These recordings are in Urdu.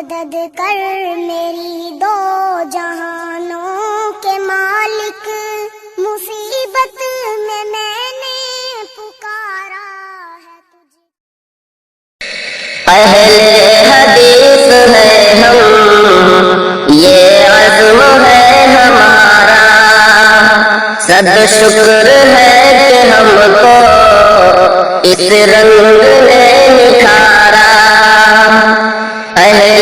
مدد کر میری دو جہانوں کے مالک، مصیبت میں نے پکارا ہے تجھے۔ اہل حدیث ہے ہم، یہ عزم ہے ہمارا، صد شکر ہے کہ ہم کو اس رنگ نے نکھارا۔ اہل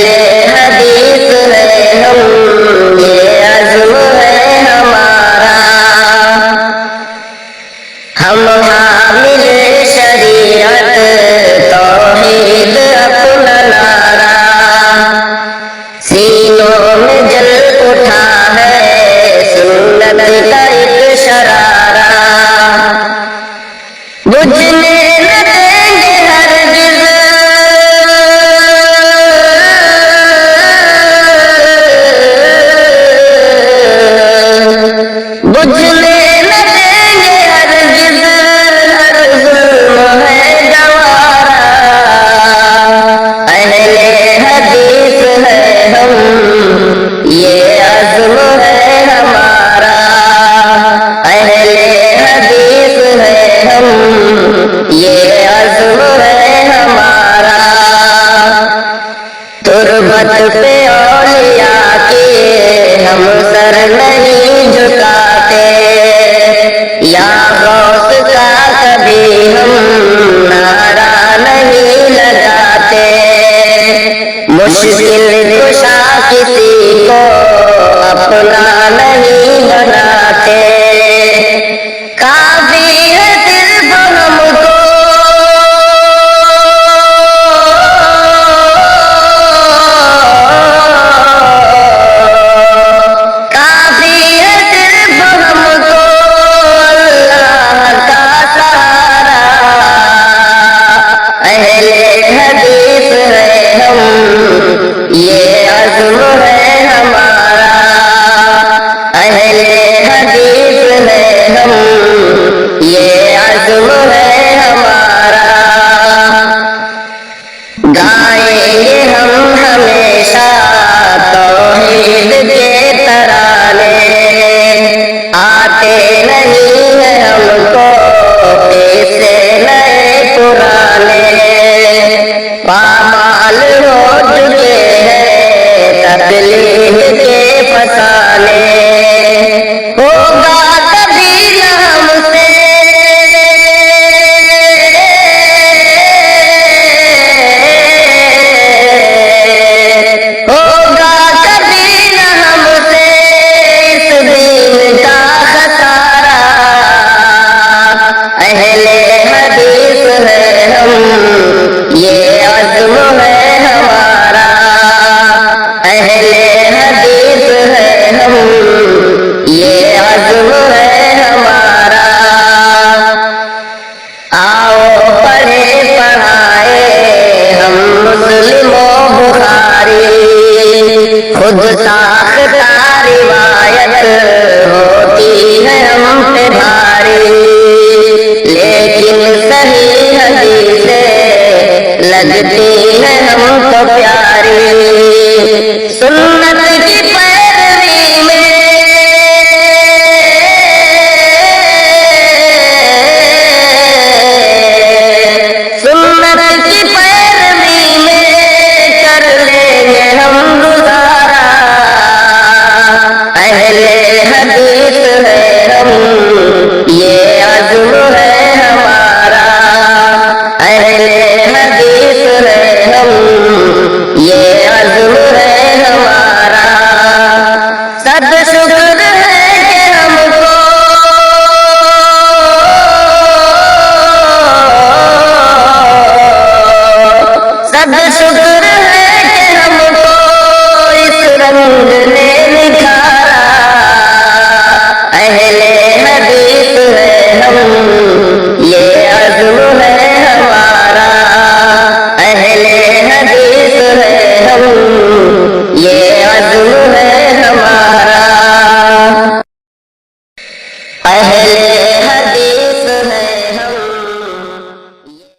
حدیث ہے ہم، یہ عزم ہے ہمارا، ہم حامل شریعت توحید اپنا نعرہ، سینوں میں جل اٹھا ہے سنت کا ایک شرارہ، بجھنے نہ دیں گے ہرگز بجھنے نہ دیں گے ہرگز، ہر ظلم ہے گوارا۔ اہل حدیث ہے ہم، یہ عزم ہے ہمارا، اہل حدیث ہے ہم، یہ عزم ہے ہمارا، تربت پہ اولیاء کی ہم سر نہیں جھکاتے، یا غوث کا کبھی ہم نعرہ نہیں لگاتے، مشکل کشا کسی کو اپنا نہیں بناتے، کافی ہے صرف ہم کو کافی ہے صرف ہم کو اللہ کا سہارا۔ اہل حدیث ہے ہم، یہ عزم ہے ہمارا، اہل حدیث ہے ہم، یہ عزم ہے ہمارا، گائیں گے ہم ہمیشہ توحید کے ترانے، آتے نہیں ہیں ہم کو کیسے نئے پرانے، پامال ہو چکے ہیں تکلیف کے فسانے، ہوگا کبھی نہ ہم سے ہوگا کبھی نہ ہم سے اس دین کا خسارہ۔ اہل حدیث ہے ہم، یہ عزم ہے ہمارا، اہل حدیث ہے ہم، یہ عزم ہے ہمارا، آؤ پڑھے پڑھائے ہم مسلم و بخاری، خود ساختہ روایت ہوتی ہے ہم پہ بھاری، لیکن صحیح حدیثیں لگتی ہیں ہم کو پیاری، سنت